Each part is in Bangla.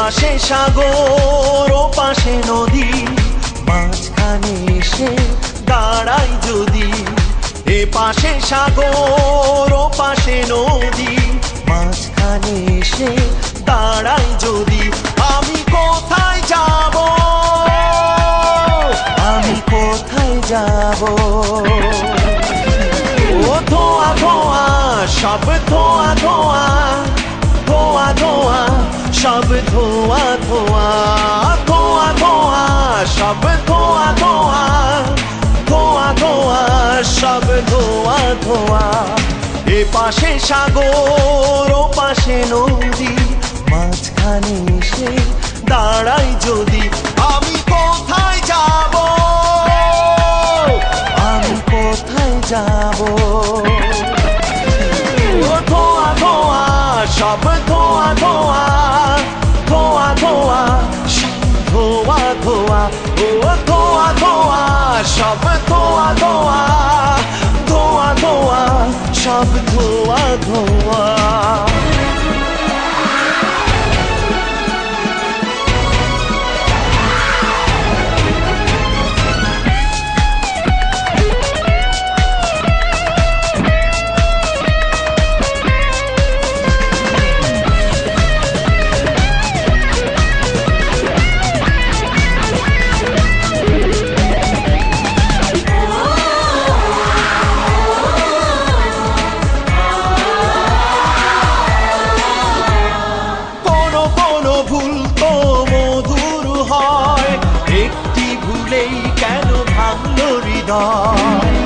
পাশে সাগর ও পাশে নদী, মাঝখানে এসে দাঁড়াই যদি। এ পাশে সাগর ও পাশে নদী, মাঝখানে এসে দাঁড়াই যদি। আমি কোথায় যাব, আমি কোথায় যাব? ও ধোয়া ধোয়া সব ধোয়া ধোয়া, ধোয়া ধোয়া সব ধোয়া ধোয়া, ধোয়া ধোয়া সব ধোয়া ধোয়া, ধোয়া ধোয়া সব ধোয়া ধোয়া। এ পাশে সাগর ও পাশে নদী, মাঝখানে এসে দাঁড়াই যদি। আমি কোথায় যাব, আমি কোথায় যাব? ও ধোয়া ধোয়া সব ধোয়া ধোয়া, ধোয়া ধোয়া সব ধোয়া ধোয়া, ও ধোয়া ধোয়া সব ধোয়া ধোয়া, ধোয়া ধোয়া সব ধোয়া ধোয়া। ভুল তো মধুর হয়, একটি ভুলেই কেন ভাঙলো হৃদয়?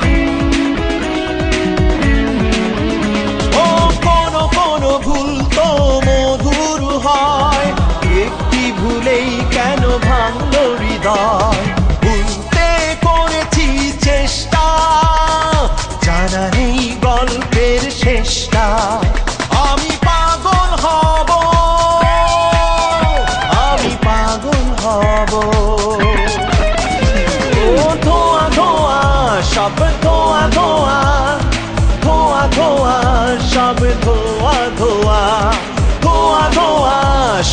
ও কোনো ভুল তো মধুর হয়, একটি ভুলেই কেন ভাঙলো হৃদয়? ভুলতে করেছি চেষ্টা, জানা নেই গল্পের শেষটা। আমি পাগল হব, আমি পাগল হব। ও ধোয়া ধোয়া সব ধোয়া ধোয়া, ধোয়া ধোয়া সব ধোয়া ধোয়া, ধোয়া ধোয়া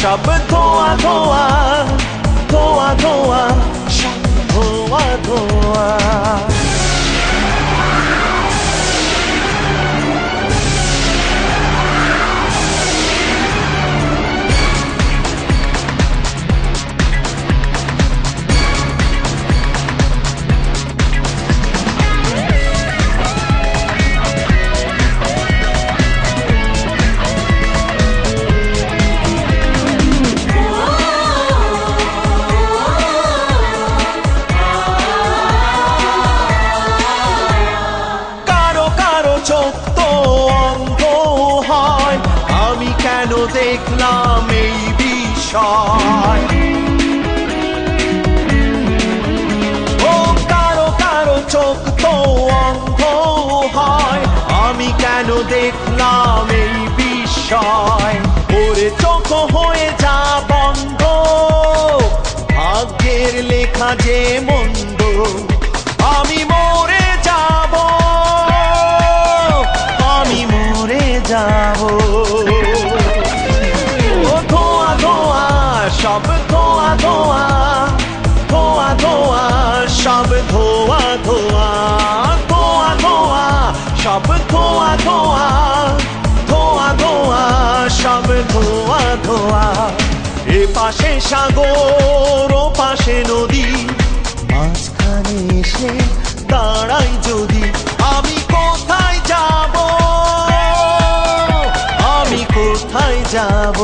সব ধোয়া ধোয়া, ধোয়া ধোয়া সব ধোয়া ধোয়া। চোখ তো অন্ধ হয়, আমি কেন দেখলাম এই বিষয়? ও কারো কারো চোখ তো অন্ধ হয়, আমি কেন দেখলাম এই বিষয়? ওরে চোখ হয়ে যা বন্ধ, ভাগ্যের লেখা যে মন্দ। আমি মরে যাব, আমি মরে যাব। ও ধোয়া ধোয়া সব ধোয়া ধোয়া, ধোয়া ধোয়া সব ধোয়া ধোয়া, ধোয়া ধোয়া সব ধোয়া ধোয়া, ধোয়া ধোয়া সব ধোয়া ধোয়া। এ পাশে সাগর ও পাশে নদী, মাঝখানে এসে দাঁড়াই যদি। আমি কোথায় যাব, আমি কোথায় যাব?